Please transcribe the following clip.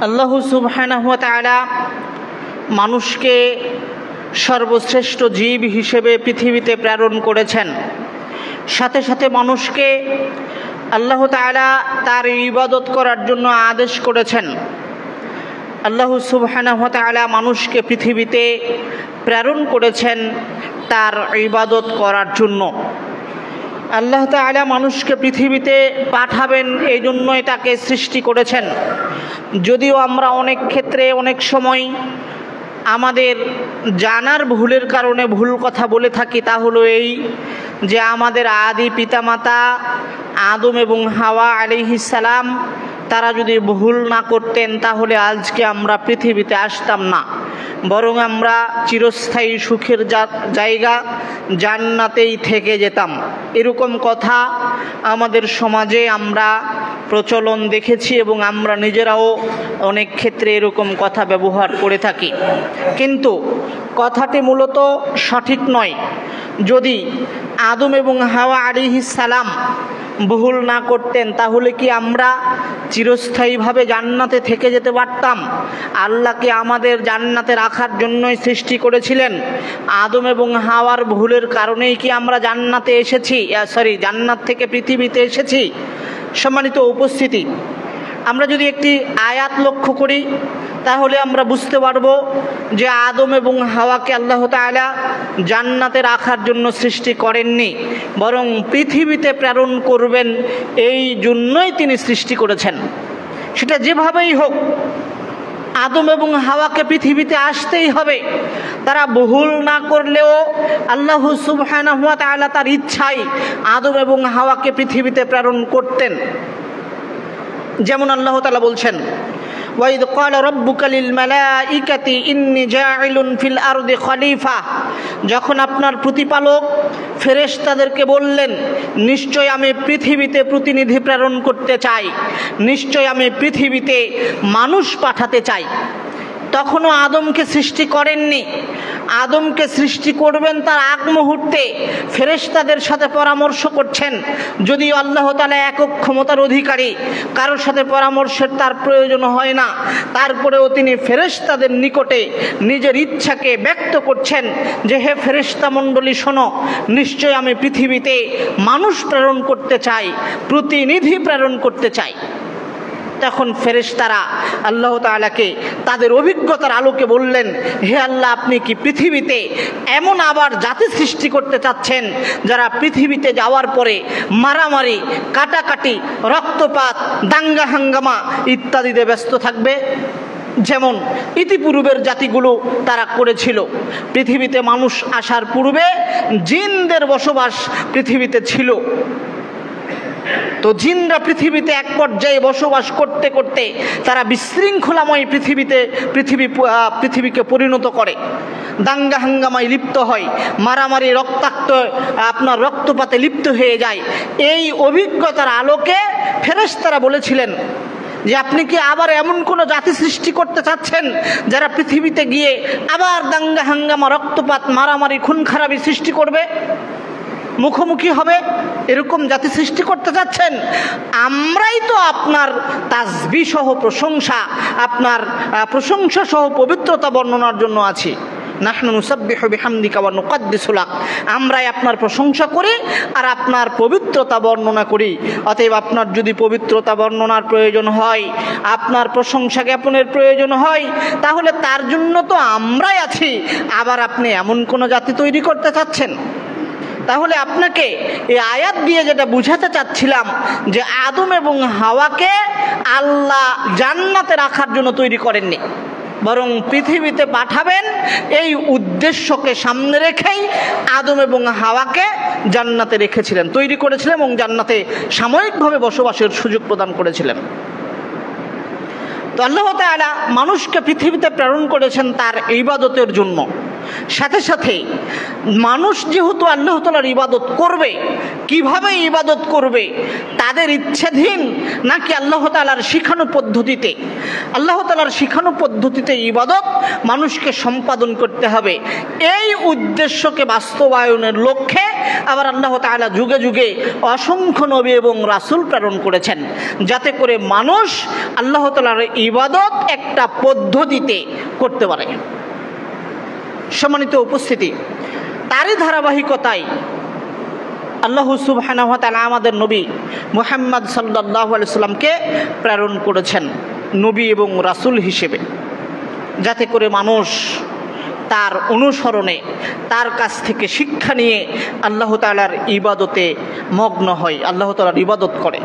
আল্লাহ সুবহানাহু ওয়া তাআলা মানুষকে সর্বশ্রেষ্ঠ জীব হিসেবে পৃথিবীতে প্রেরণ করেছেন। সাথে সাথে মানুষকে আল্লাহ তাআলা তার ইবাদত করার জন্য আদেশ করেছেন। আল্লাহ সুবহানাহু ওয়া তাআলা মানুষকে পৃথিবীতে প্রেরণ করেছেন তার ইবাদত করার জন্য। আল্লাহ তাআলা মানুষকে পৃথিবীতে পাঠাবেন এই জন্যই তাকে সৃষ্টি করেছেন। যদিও আমরা অনেক ক্ষেত্রে অনেক সময় আমাদের জানার ভুলের কারণে ভুল কথা বলে থাকি, তা হলো এই যে আমাদের আদি পিতামাতা আদম এবং হাওয়া আলাইহিস সালাম তারা যদি ভুল না করতেন তাহলে আজকে আমরা পৃথিবীতে আসতাম না, বরং আমরা চিরস্থায়ী সুখের জায়গা জান্নাতেই থেকে যেতাম। এরকম কথা আমাদের সমাজে আমরা প্রচলন দেখেছি এবং আমরা নিজেরাও অনেক ক্ষেত্রে এরকম কথা ব্যবহার করে থাকি, কিন্তু কথাটি মূলত সঠিক নয়। যদি আদম এবং হাওয়া আলাইহিস সালাম ভুল না করতেন তাহলে কি আমরা চিরস্থায়ীভাবে জান্নাতে থেকে যেতে পারতাম? আল্লাহকে আমাদের জান্নাতে রাখার জন্যই সৃষ্টি করেছিলেন। আদম এবং হাওয়ার ভুলের কারণেই কি আমরা জান্নাত থেকে পৃথিবীতে এসেছি? সম্মানিত উপস্থিতি, আমরা যদি একটি আয়াত লক্ষ্য করি তাহলে আমরা বুঝতে পারব যে আদম এবং হাওয়াকে আল্লাহ তাআলা জান্নাতে রাখার জন্য সৃষ্টি করেননি, বরং পৃথিবীতে প্রেরণ করবেন এই জন্যই তিনি সৃষ্টি করেছেন। সেটা যেভাবেই হোক আদম এবং হাওয়াকে পৃথিবীতে আসতেই হবে। তারা ভুল না করলেও আল্লাহ সুবহানাহু ওয়া তাআলা তার ইচ্ছায় আদম এবং হাওয়াকে পৃথিবীতে প্রেরণ করতেন। যেমন আল্লাহ তাআলা বলছেন, ওয়াইদ ক্বালা রাব্বুকা লিল মালাইকাতি ইন্নী জাইলুন ফিল আরদি খলিফা। যখন আপনার প্রতিপালক ফেরেশতাদেরকে বললেন, নিশ্চয় আমি পৃথিবীতে প্রতিনিধি প্রেরণ করতে চাই, নিশ্চয় আমি পৃথিবীতে মানুষ পাঠাতে চাই, তখনও আদমকে সৃষ্টি করেননি। আদমকে সৃষ্টি করবেন তার আগ মুহূর্তে ফেরেশতাদের সাথে পরামর্শ করছেন। যদিও আল্লাহ তাআলা একক ক্ষমতার অধিকারী, কারোর সাথে পরামর্শের তার প্রয়োজন হয় না, তারপরেও তিনি ফেরেশতাদের নিকটে নিজের ইচ্ছাকে ব্যক্ত করছেন যে হে ফেরেশতা মণ্ডলী শোনো, নিশ্চয় আমি পৃথিবীতে মানুষ প্রেরণ করতে চাই, প্রতিনিধি প্রেরণ করতে চাই। তখন ফেরেশতারা আল্লাহ তাআলাকে তাদের অভিজ্ঞতার আলোকে বললেন, হে আল্লাহ, আপনি কি পৃথিবীতে এমন আবার জাতি সৃষ্টি করতে চাচ্ছেন যারা পৃথিবীতে যাওয়ার পরে মারামারি, কাটাকাটি, রক্তপাত, দাঙ্গা হাঙ্গামা ইত্যাদিতে ব্যস্ত থাকবে? যেমন ইতিপূর্বের জাতিগুলো তারা করেছিল। পৃথিবীতে মানুষ আসার পূর্বে জিনদের বসবাস পৃথিবীতে ছিল। তো জিনরা পৃথিবীতে এক পর্যায়ে বসবাস করতে করতে তারা বিশৃঙ্খলাময় পৃথিবীকে পরিণত করে, দাঙ্গা হাঙ্গামায় লিপ্ত হয়, মারামারি, রক্তপাতে লিপ্ত হয়ে যায়। এই অভিজ্ঞতার আলোকে ফেরেশতারা বলেছিলেন যে আপনি কি আবার এমন কোন জাতি সৃষ্টি করতে চাচ্ছেন যারা পৃথিবীতে গিয়ে আবার দাঙ্গা হাঙ্গামা, রক্তপাত, মারামারি, খুন খারাপি সৃষ্টি করবে, মুখোমুখি হবে? এরকম জাতি সৃষ্টি করতে চাচ্ছেন? আমরাই তো আপনার তাসবিহ সহ প্রশংসা, আপনার প্রশংসা সহ পবিত্রতা বর্ণনার জন্য আছি। নাহনু নুসাব্বিহু বিহামদিকা ওয়া নুকদ্দিসু লাক। আমরাই আপনার প্রশংসা করি আর আপনার পবিত্রতা বর্ণনা করি। অতএব আপনার যদি পবিত্রতা বর্ণনার প্রয়োজন হয়, আপনার প্রশংসা জ্ঞাপনের প্রয়োজন হয়, তাহলে তার জন্য তো আমরাই আছি। আবার আপনি এমন কোন জাতি তৈরি করতে চাচ্ছেন? তাহলে আপনাকে এই আয়াত দিয়ে যেটা বুঝাতে চাচ্ছিলাম যে আদম এবং হাওয়াকে আল্লাহ জান্নাতে রাখার জন্য তৈরি করেননি, বরং পৃথিবীতে পাঠাবেন এই উদ্দেশ্যকে সামনে রেখেই আদম এবং হাওয়াকে জান্নাতে রেখেছিলেন, তৈরি করেছিলেন এবং জান্নাতে সাময়িকভাবে বসবাসের সুযোগ প্রদান করেছিলেন। তো আল্লাহ তাআলা মানুষকে পৃথিবীতে প্রেরণ করেছেন তার ইবাদতের জন্য। সাথে সাথে মানুষ যেহেতু আল্লাহ তাআলার ইবাদত করবে, কিভাবে ইবাদত করবে তাদের ইচ্ছাধীন নাকি আল্লাহ তাআলার শিখানো পদ্ধতিতে, আল্লাহ তাআলার শিখানো পদ্ধতিতে ইবাদত মানুষকে সম্পাদন করতে হবে, এই উদ্দেশ্যকে বাস্তবায়নের লক্ষ্যে আবার আল্লাহ তাআলা যুগে যুগে অসংখ্য নবী এবং রাসূল প্রেরণ করেছেন, যাতে করে মানুষ আল্লাহ তাআলার ইবাদত একটা পদ্ধতিতে করতে পারে। সম্মানিত উপস্থিতি, তারই ধারাবাহিকতায় আল্লাহ সুবহানাহু ওয়া তাআলা আমাদের নবী মুহাম্মদ সাল্লাল্লাহু আলাইহি সাল্লামকে প্রেরণ করেছেন নবী এবং রাসূল হিসেবে, যাতে করে মানুষ তার অনুসরণে, তার কাছ থেকে শিক্ষা নিয়ে আল্লাহ তাআলার ইবাদতে মগ্ন হয়, আল্লাহ তাআলার ইবাদত করে।